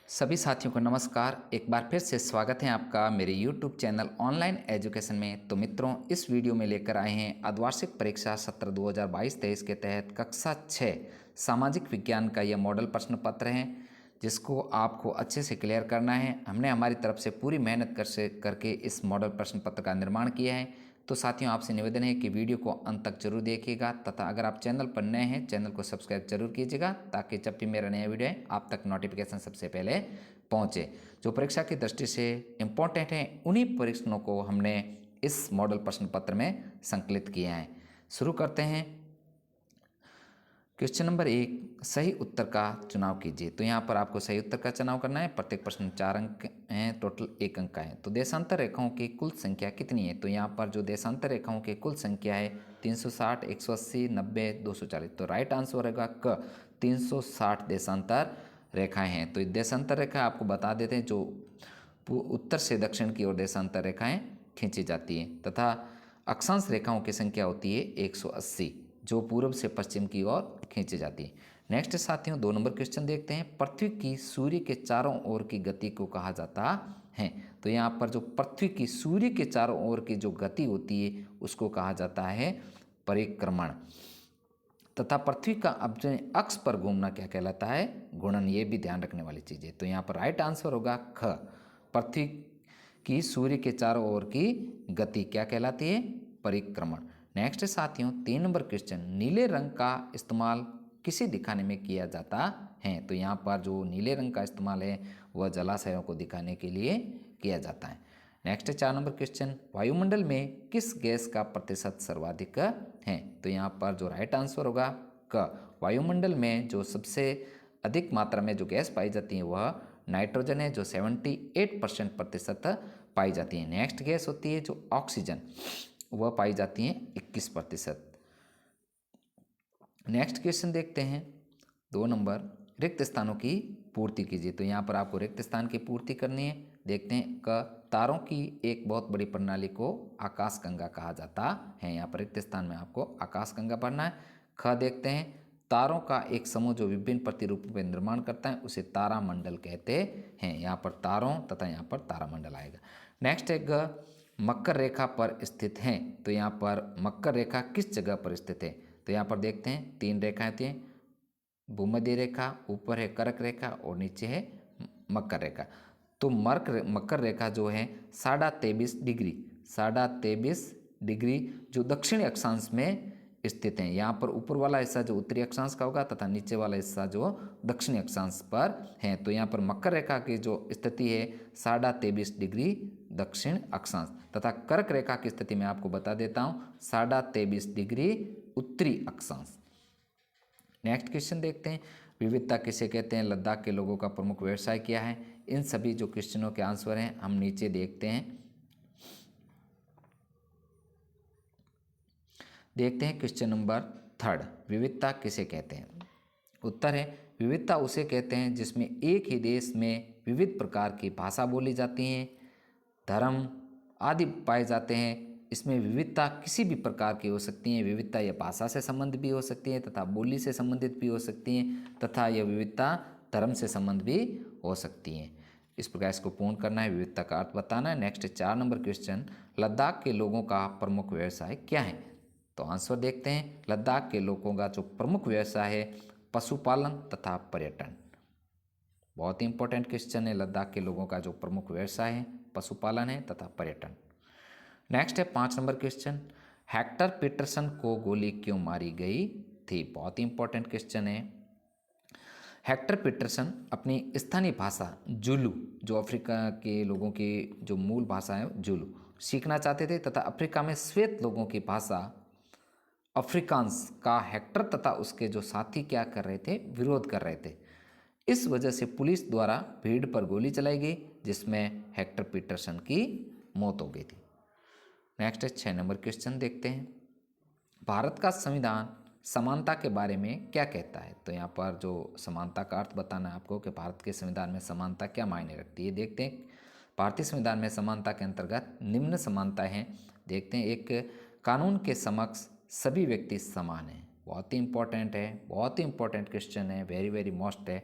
सभी साथियों को नमस्कार। एक बार फिर से स्वागत है आपका मेरे YouTube चैनल ऑनलाइन एजुकेशन में। तो मित्रों, इस वीडियो में लेकर आए हैं अर्धवार्षिक परीक्षा सत्र 2022-23 के तहत कक्षा 6 सामाजिक विज्ञान का यह मॉडल प्रश्न पत्र है, जिसको आपको अच्छे से क्लियर करना है। हमने हमारी तरफ से पूरी मेहनत करके इस मॉडल प्रश्न पत्र का निर्माण किया है। तो साथियों, आपसे निवेदन है कि वीडियो को अंत तक जरूर देखिएगा तथा अगर आप चैनल पर नए हैं चैनल को सब्सक्राइब जरूर कीजिएगा, ताकि जब भी मेरा नया वीडियो है आप तक नोटिफिकेशन सबसे पहले पहुंचे। जो परीक्षा की दृष्टि से इम्पोर्टेंट हैं उन्हीं प्रश्नों को हमने इस मॉडल प्रश्न पत्र में संकलित किया है। शुरू करते हैं। क्वेश्चन नंबर 1, सही उत्तर का चुनाव कीजिए। तो यहाँ पर आपको सही उत्तर का चुनाव करना है। प्रत्येक प्रश्न 4 अंक हैं, टोटल 1 अंक का है। तो देशांतर रेखाओं की कुल संख्या कितनी है? तो यहाँ पर जो देशांतर रेखाओं की कुल संख्या है 360, 180, 90, 240। तो राइट आंसर होगा क 360 देशांतर रेखाएं हैं। तो देशांतर रेखा आपको बता देते हैं जो उत्तर से दक्षिण की ओर देशांतर रेखाएं खींची जाती हैं, तथा अक्षांश रेखाओं की संख्या होती है 180, जो पूर्व से पश्चिम की ओर खींची जाती है। नेक्स्ट साथियों, 2 नंबर क्वेश्चन देखते हैं। पृथ्वी की सूर्य के चारों ओर की गति को कहा जाता है। तो यहाँ पर जो पृथ्वी की सूर्य के चारों ओर की जो गति होती है उसको कहा जाता है परिक्रमण, तथा पृथ्वी का अपने अक्ष पर घूमना क्या कहलाता है? घूर्णन। ये भी ध्यान रखने वाली चीज़ है। तो यहाँ पर राइट आंसर होगा ख, पृथ्वी की सूर्य के चारों ओर की गति क्या कहलाती है? परिक्रमण। नेक्स्ट साथियों, 3 नंबर क्वेश्चन। नीले रंग का इस्तेमाल किसे दिखाने में किया जाता है? तो यहाँ पर जो नीले रंग का इस्तेमाल है वह जलाशयों को दिखाने के लिए किया जाता है। Next 4 number question. वायुमंडल में किस गैस का प्रतिशत सर्वाधिक है? तो यहाँ पर जो राइट आंसर होगा क, वायुमंडल में जो सबसे अधिक मात्रा में जो गैस पाई जाती है वह नाइट्रोजन है, जो 78% प्रतिशत पाई जाती है। नेक्स्ट गैस होती है जो ऑक्सीजन, वह पाई जाती है 21%। नेक्स्ट क्वेश्चन देखते हैं। 2 नंबर, रिक्त स्थानों की पूर्ति कीजिए। तो यहाँ पर आपको रिक्त स्थान की पूर्ति करनी है। देखते हैं क, तारों की एक बहुत बड़ी प्रणाली को आकाशगंगा कहा जाता है। यहाँ पर रिक्त स्थान में आपको आकाशगंगा पढ़ना है। ख देखते हैं, तारों का एक समूह जो विभिन्न प्रतिरूपों में निर्माण करता है उसे तारामंडल कहते हैं। यहाँ पर तारों तथा यहाँ पर तारामंडल आएगा। नेक्स्ट है ग, मकर रेखा पर स्थित हैं। तो यहाँ पर मकर रेखा किस जगह पर स्थित है? तो यहाँ पर देखते हैं 3 रेखाएं थी, भूमध्य रेखा, ऊपर है कर्क रेखा और नीचे है मकर रेखा। तो मकर रेखा जो है 23.5 डिग्री जो दक्षिणी अक्षांश में स्थित है। यहाँ पर ऊपर वाला हिस्सा जो उत्तरी अक्षांश का होगा तथा नीचे वाला हिस्सा जो दक्षिणी अक्षांश पर है। तो यहाँ पर मकर रेखा की जो स्थिति है 23.5 डिग्री दक्षिण अक्षांश, तथा कर्क रेखा की स्थिति में आपको बता देता हूँ 23.5 डिग्री उत्तरी अक्षांश। नेक्स्ट क्वेश्चन देखते हैं। विविधता किसे कहते हैं? लद्दाख के लोगों का प्रमुख व्यवसाय क्या है? इन सभी जो क्वेश्चनों के आंसर हैं हम नीचे देखते हैं। देखते हैं क्वेश्चन नंबर 3, विविधता किसे कहते हैं? उत्तर है, विविधता उसे कहते हैं जिसमें एक ही देश में विविध प्रकार की भाषा बोली जाती हैं, धर्म आदि पाए जाते हैं। इसमें विविधता किसी भी प्रकार की हो सकती है। विविधता यह भाषा से संबंध भी हो सकती है तथा बोली से संबंधित भी हो सकती है, तथा यह विविधता धर्म से संबंध भी हो सकती है। इस प्रकार इसको पूर्ण करना है, विविधता का अर्थ बताना है। नेक्स्ट 4 नंबर क्वेश्चन, लद्दाख के लोगों का प्रमुख व्यवसाय क्या है? तो आंसर देखते हैं। लद्दाख के लोगों का जो प्रमुख व्यवसाय है पशुपालन तथा पर्यटन। बहुत ही इंपॉर्टेंट क्वेश्चन है। लद्दाख के लोगों का जो प्रमुख व्यवसाय है पशुपालन है तथा पर्यटन। नेक्स्ट है 5 नंबर क्वेश्चन, हेक्टर पीटरसन को गोली क्यों मारी गई थी? बहुत ही इंपॉर्टेंट क्वेश्चन है। हेक्टर पीटरसन अपनी स्थानीय भाषा जुलू, जो अफ्रीका के लोगों की जो मूल भाषा है जुलू, सीखना चाहते थे, तथा अफ्रीका में श्वेत लोगों की भाषा अफ्रीकांस का हेक्टर तथा उसके जो साथी क्या कर रहे थे? विरोध कर रहे थे। इस वजह से पुलिस द्वारा भीड़ पर गोली चलाई गई, जिसमें हेक्टर पीटरसन की मौत हो गई थी। नेक्स्ट 6 नंबर क्वेश्चन देखते हैं। भारत का संविधान समानता के बारे में क्या कहता है? तो यहाँ पर जो समानता का अर्थ बताना है आपको कि भारत के संविधान में समानता क्या मायने रखती है। देखते हैं। भारतीय संविधान में समानता के अंतर्गत निम्न समानताएं हैं। देखते हैं। एक, कानून के समक्ष सभी व्यक्ति समान हैं। बहुत ही इंपॉर्टेंट है, बहुत ही इंपॉर्टेंट क्वेश्चन है, वेरी वेरी मोस्ट है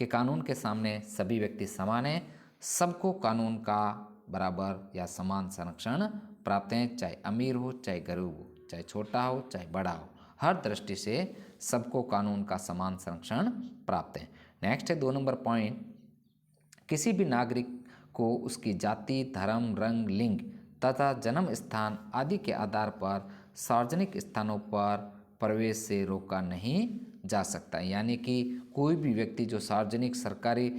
कि कानून के सामने सभी व्यक्ति समान हैं, सबको कानून का बराबर या समान संरक्षण प्राप्त है, चाहे अमीर हो चाहे गरीब हो, चाहे छोटा हो चाहे बड़ा हो, हर दृष्टि से सबको कानून का समान संरक्षण प्राप्त है। नेक्स्ट है 2 नंबर पॉइंट, किसी भी नागरिक को उसकी जाति, धर्म, रंग, लिंग तथा जन्म स्थान आदि के आधार पर सार्वजनिक स्थानों पर प्रवेश से रोका नहीं जा सकता। यानी कि कोई भी व्यक्ति जो सार्वजनिक सरकारी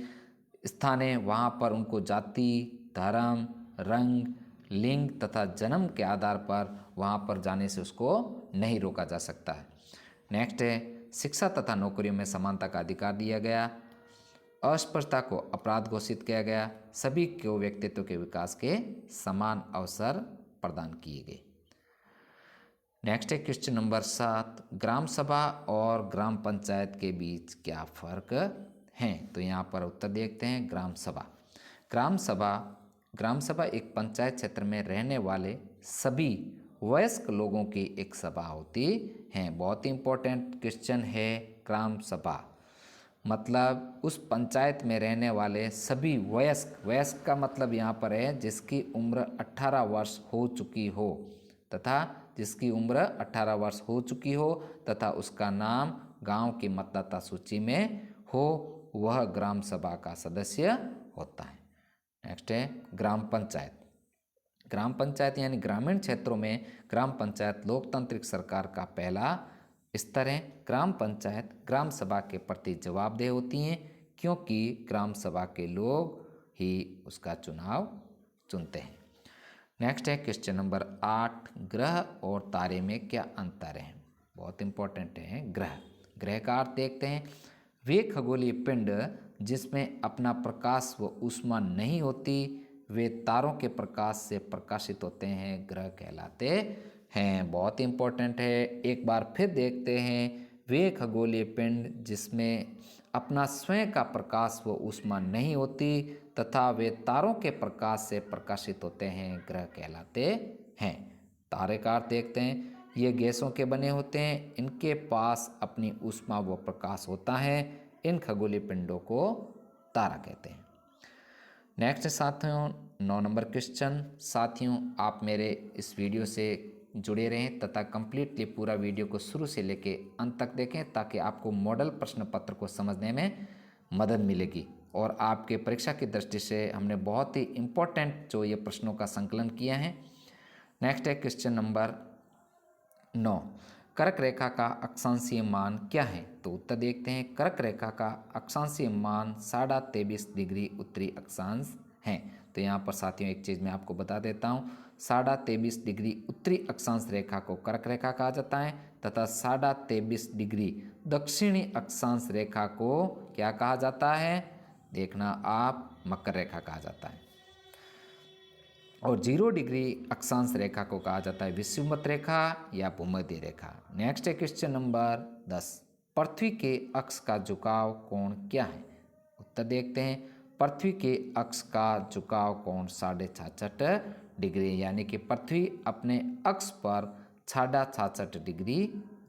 स्थान है वहाँ पर उनको जाति, धर्म, रंग, लिंग तथा जन्म के आधार पर वहाँ पर जाने से उसको नहीं रोका जा सकता है। नेक्स्ट है शिक्षा तथा नौकरियों में समानता का अधिकार दिया गया, अस्पृश्यता को अपराध घोषित किया गया, सभी को व्यक्तित्व के विकास के समान अवसर प्रदान किए गए। नेक्स्ट है क्वेश्चन नंबर 7, ग्राम सभा और ग्राम पंचायत के बीच क्या फर्क है? तो यहाँ पर उत्तर देखते हैं। ग्राम सभा एक पंचायत क्षेत्र में रहने वाले सभी वयस्क लोगों की एक सभा होती है। बहुत ही इंपॉर्टेंट क्वेश्चन है। ग्राम सभा मतलब उस पंचायत में रहने वाले सभी वयस्क का मतलब यहाँ पर है जिसकी उम्र 18 वर्ष हो चुकी हो तथा उसका नाम गांव की मतदाता सूची में हो, वह ग्राम सभा का सदस्य होता है। नेक्स्ट है ग्राम पंचायत यानी ग्रामीण क्षेत्रों में ग्राम पंचायत लोकतांत्रिक सरकार का पहला स्तर है। ग्राम पंचायत ग्राम सभा के प्रति जवाबदेह होती हैं क्योंकि ग्राम सभा के लोग ही उसका चुनाव चुनते हैं। नेक्स्ट है क्वेश्चन नंबर 8, ग्रह और तारे में क्या अंतर है? बहुत इंपॉर्टेंट है। ग्रह का अर्थ देखते हैं। वे खगोलीय पिंड जिसमें अपना प्रकाश व ऊष्मा नहीं होती, वे तारों के प्रकाश से प्रकाशित होते हैं, ग्रह कहलाते हैं। बहुत इंपॉर्टेंट है। एक बार फिर देखते हैं। वे खगोलीय पिंड जिसमें अपना स्वयं का प्रकाश व ऊष्मा नहीं होती तथा वे तारों के प्रकाश से प्रकाशित होते हैं, ग्रह कहलाते हैं। तारे का अर्थ देखते हैं। ये गैसों के बने होते हैं, इनके पास अपनी ऊष्मा व प्रकाश होता है, इन खगोलीय पिंडों को तारा कहते हैं। नेक्स्ट साथियों 9 नंबर क्वेश्चन। साथियों आप मेरे इस वीडियो से जुड़े रहें तथा कंप्लीटली पूरा वीडियो को शुरू से लेके अंत तक देखें ताकि आपको मॉडल प्रश्न पत्र को समझने में मदद मिलेगी। और आपके परीक्षा की दृष्टि से हमने बहुत ही इम्पोर्टेंट जो ये प्रश्नों का संकलन किया है। नेक्स्ट है क्वेश्चन नंबर 9, कर्क रेखा का अक्षांशीय मान क्या है? तो उत्तर देखते हैं। कर्क रेखा का अक्षांशीय मान 23.5 डिग्री उत्तरी अक्षांश है। तो यहाँ पर साथियों एक चीज़ मैं आपको बता देता हूँ, 23.5 डिग्री उत्तरी अक्षांश रेखा को कर्क रेखा कहा जाता है तथा 23.5 डिग्री दक्षिणी अक्षांश रेखा को क्या कहा जाता है? देखना आप, मकर रेखा कहा जाता है। और 0 डिग्री अक्षांश रेखा को कहा जाता है विषुवत रेखा या भूमध्य रेखा। नेक्स्ट है क्वेश्चन नंबर 10, पृथ्वी के अक्ष का झुकाव कोण क्या है? उत्तर देखते हैं। पृथ्वी के अक्ष का झुकाव कोण 66.5 डिग्री, यानी कि पृथ्वी अपने अक्ष पर 66.5 डिग्री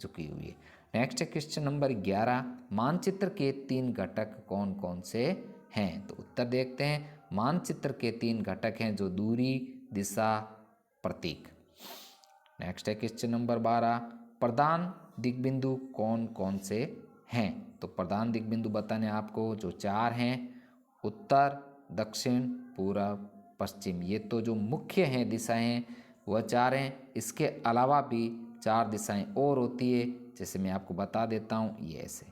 झुकी हुई है। नेक्स्ट है क्वेश्चन नंबर 11, मानचित्र के 3 घटक कौन कौन से हैं? तो उत्तर देखते हैं। मानचित्र के 3 घटक हैं जो दूरी, दिशा, प्रतीक। नेक्स्ट है क्वेश्चन नंबर 12, प्रधान दिग्बिंदु कौन कौन से हैं? तो प्रधान दिग्बिंदु बताने आपको जो 4 हैं, उत्तर, दक्षिण, पूर्व, पश्चिम। ये तो जो मुख्य हैं दिशाएं वह 4 हैं। इसके अलावा भी 4 दिशाएं और होती है, जैसे मैं आपको बता देता हूँ। ये ऐसे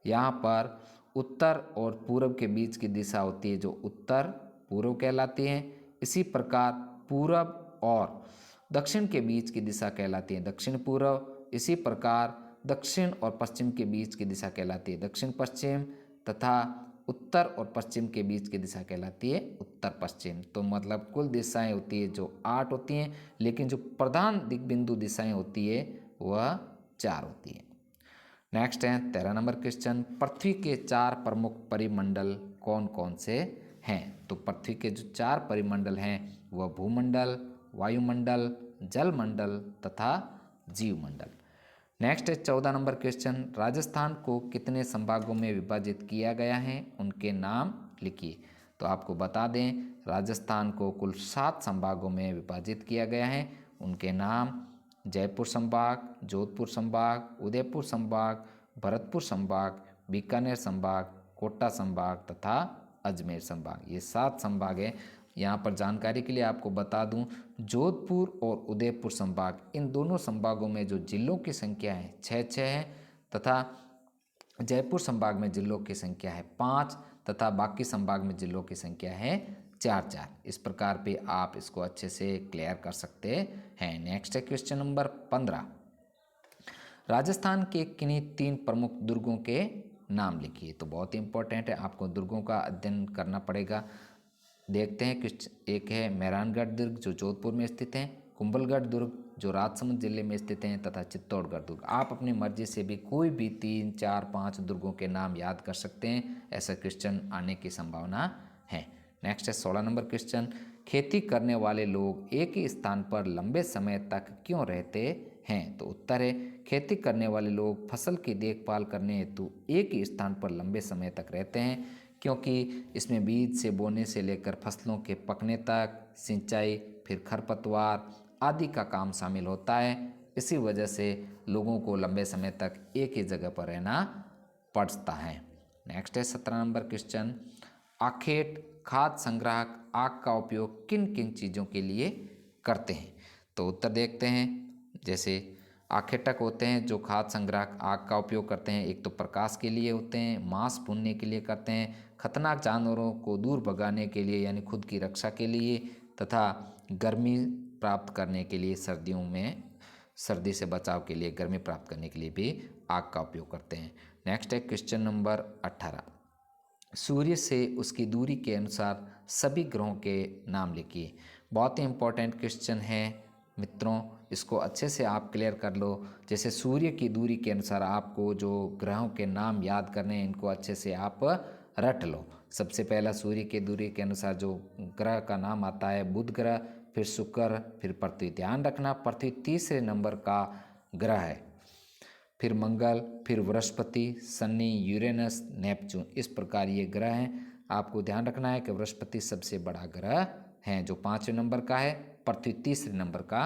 यहाँ पर उत्तर और पूर्व के बीच की दिशा होती है जो उत्तर पूर्व कहलाती है। इसी प्रकार पूर्व और दक्षिण के बीच की दिशा कहलाती है दक्षिण पूर्व। इसी प्रकार दक्षिण और पश्चिम के बीच की दिशा कहलाती है दक्षिण पश्चिम तथा उत्तर और पश्चिम के बीच की दिशा कहलाती है उत्तर पश्चिम। तो मतलब कुल दिशाएं होती है जो 8 होती हैं, लेकिन जो प्रधान दिग्बिंदु दिशाएं होती है वह 4 होती है। नेक्स्ट है 13 नंबर क्वेश्चन, पृथ्वी के 4 प्रमुख परिमंडल कौन कौन से हैं? तो पृथ्वी के जो 4 परिमंडल हैं वह भूमंडल, वायुमंडल, जलमंडल तथा जीवमंडल। नेक्स्ट है 14 नंबर क्वेश्चन, राजस्थान को कितने संभागों में विभाजित किया गया है, उनके नाम लिखिए। तो आपको बता दें, राजस्थान को कुल 7 संभागों में विभाजित किया गया है। उनके नाम जयपुर संभाग, जोधपुर संभाग, उदयपुर संभाग, भरतपुर संभाग, बीकानेर संभाग, कोटा संभाग तथा अजमेर संभाग। ये 7 संभाग है। यहाँ पर जानकारी के लिए आपको बता दूं, जोधपुर और उदयपुर संभाग, इन दोनों संभागों में जो जिलों की संख्या है 6 है तथा जयपुर संभाग में जिलों की संख्या है 5 तथा बाकी संभाग में जिलों की संख्या है 4। इस प्रकार पे आप इसको अच्छे से क्लियर कर सकते हैं। नेक्स्ट है क्वेश्चन नंबर 15, राजस्थान के किन्हीं 3 प्रमुख दुर्गों के नाम लिखिए। तो बहुत ही इंपॉर्टेंट है, आपको दुर्गों का अध्ययन करना पड़ेगा। देखते हैं कुछ, एक है मेहरानगढ़ दुर्ग जो जोधपुर में स्थित है, कुंभलगढ़ दुर्ग जो राजसमंद जिले में स्थित हैं तथा चित्तौड़गढ़ दुर्ग। आप अपनी मर्जी से भी कोई भी 3, 4, 5 दुर्गों के नाम याद कर सकते हैं, ऐसा क्वेश्चन आने की संभावना है। नेक्स्ट है 16 नंबर क्वेश्चन, खेती करने वाले लोग एक ही स्थान पर लंबे समय तक क्यों रहते हैं। तो उत्तर है, खेती करने वाले लोग फसल की देखभाल करने हेतु एक ही स्थान पर लंबे समय तक रहते हैं, क्योंकि इसमें बीज से बोने से लेकर फसलों के पकने तक सिंचाई, फिर खरपतवार आदि का काम शामिल होता है। इसी वजह से लोगों को लंबे समय तक एक ही जगह पर रहना पड़ता है। नेक्स्ट है 17 नंबर क्वेश्चन, आखेट खाद्य संग्राहक आग का उपयोग किन किन चीज़ों के लिए करते हैं। तो उत्तर देखते हैं। जैसे आखेटक होते हैं जो खाद्य संग्राहक आग का उपयोग करते हैं, एक तो प्रकाश के लिए होते हैं, मांस भूनने के लिए करते हैं, खतरनाक जानवरों को दूर भगाने के लिए यानी खुद की रक्षा के लिए, तथा गर्मी प्राप्त करने के लिए, सर्दियों में सर्दी से बचाव के लिए, गर्मी प्राप्त करने के लिए भी आग का उपयोग करते हैं। नेक्स्ट है क्वेश्चन नंबर 18, सूर्य से उसकी दूरी के अनुसार सभी ग्रहों के नाम लिखिए। बहुत ही इंपॉर्टेंट क्वेश्चन है मित्रों, इसको अच्छे से आप क्लियर कर लो। जैसे सूर्य की दूरी के अनुसार आपको जो ग्रहों के नाम याद करने हैं, इनको अच्छे से आप रट लो। सबसे पहला सूर्य की दूरी के अनुसार जो ग्रह का नाम आता है बुध ग्रह, फिर शुक्र, फिर पृथ्वी। ध्यान रखना पृथ्वी तीसरे नंबर का ग्रह है, फिर मंगल, फिर बृहस्पति, शनि, यूरेनस, नेपच्यून। इस प्रकार ये ग्रह हैं। आपको ध्यान रखना है कि बृहस्पति सबसे बड़ा ग्रह है जो 5वें नंबर का है, पृथ्वी तीसरे नंबर का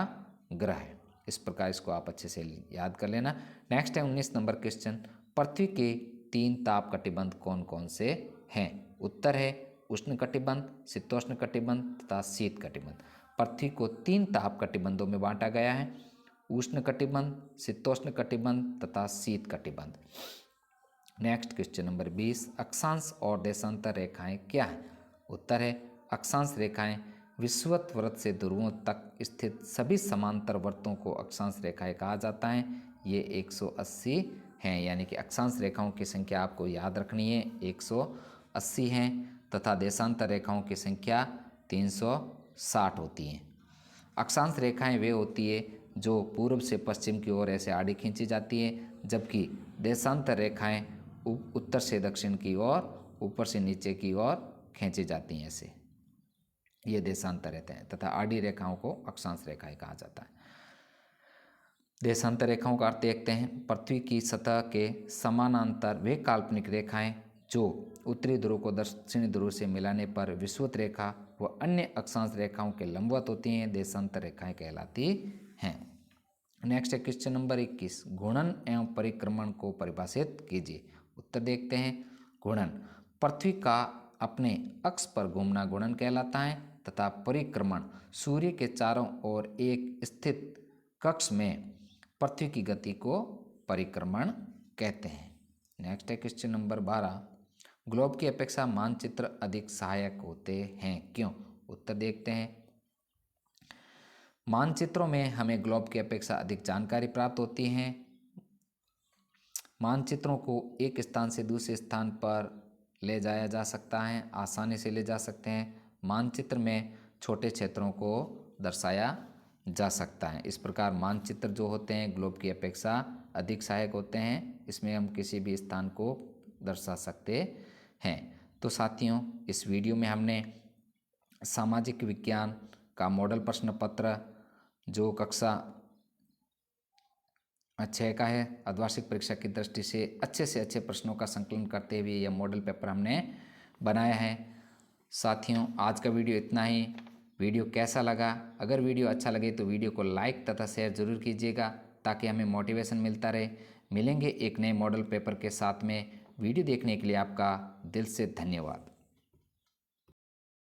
ग्रह है। इस प्रकार इसको आप अच्छे से याद कर लेना। नेक्स्ट है 19 नंबर क्वेश्चन, पृथ्वी के 3 ताप कटिबंध कौन कौन से हैं। उत्तर है उष्ण कटिबंध, शीतोष्ण कटिबंध तथा शीत कटिबंध। पृथ्वी को 3 ताप कटिबंधों में बांटा गया है, उष्ण कटिबंध, शीतोष्ण कटिबंध तथा शीत कटिबंध। नेक्स्ट क्वेश्चन नंबर 20, अक्षांश और देशांतर रेखाएं क्या है। उत्तर है अक्षांश रेखाएं विषुवत वृत्त से ध्रुवों तक स्थित सभी समांतर वृत्तों को अक्षांश रेखाएं कहा जाता है। ये 180 हैं, यानी कि अक्षांश रेखाओं की संख्या आपको याद रखनी है 180 हैं, तथा देशांतर रेखाओं की संख्या 360 होती हैं। अक्षांश रेखाएं वे होती है जो पूर्व से पश्चिम की ओर ऐसे आड़ी खींची जाती है, जबकि देशांतर रेखाएं उत्तर से दक्षिण की ओर, ऊपर से नीचे की ओर खींची जाती हैं। ऐसे ये देशांतर रहते हैं, तथा आड़ी रेखाओं को अक्षांश रेखाएं कहा जाता है। देशांतर रेखाओं का अर्थ देखते हैं, पृथ्वी की सतह के समानांतर वे काल्पनिक रेखाएं जो उत्तरी ध्रुव को दक्षिणी ध्रुव से मिलाने पर विषुवत रेखा व अन्य अक्षांश रेखाओं के लंबवत होती हैं, देशांतर रेखाएं कहलाती हैं। नेक्स्ट है क्वेश्चन नंबर 21, घूर्णन एवं परिक्रमण को परिभाषित कीजिए। उत्तर देखते हैं। घूर्णन पृथ्वी का अपने अक्ष पर घूमना घूर्णन कहलाता है, तथा परिक्रमण सूर्य के चारों ओर एक स्थित कक्ष में पृथ्वी की गति को परिक्रमण कहते हैं। नेक्स्ट है क्वेश्चन नंबर 12, ग्लोब की अपेक्षा मानचित्र अधिक सहायक होते हैं, क्यों। उत्तर देखते हैं। मानचित्रों में हमें ग्लोब की अपेक्षा अधिक जानकारी प्राप्त होती है। मानचित्रों को एक स्थान से दूसरे स्थान पर ले जाया जा सकता है, आसानी से ले जा सकते हैं। मानचित्र में छोटे क्षेत्रों को दर्शाया जा सकता है। इस प्रकार मानचित्र जो होते हैं ग्लोब की अपेक्षा अधिक सहायक होते हैं, इसमें हम किसी भी स्थान को दर्शा सकते हैं। तो साथियों, इस वीडियो में हमने सामाजिक विज्ञान का मॉडल प्रश्न पत्र जो कक्षा 6 का है। अर्धवार्षिक परीक्षा की दृष्टि से अच्छे प्रश्नों का संकलन करते हुए यह मॉडल पेपर हमने बनाया है। साथियों, आज का वीडियो इतना ही। वीडियो कैसा लगा? अगर वीडियो अच्छा लगे तो वीडियो को लाइक तथा शेयर जरूर कीजिएगा ताकि हमें मोटिवेशन मिलता रहे। मिलेंगे एक नए मॉडल पेपर के साथ में। वीडियो देखने के लिए आपका दिल से धन्यवाद।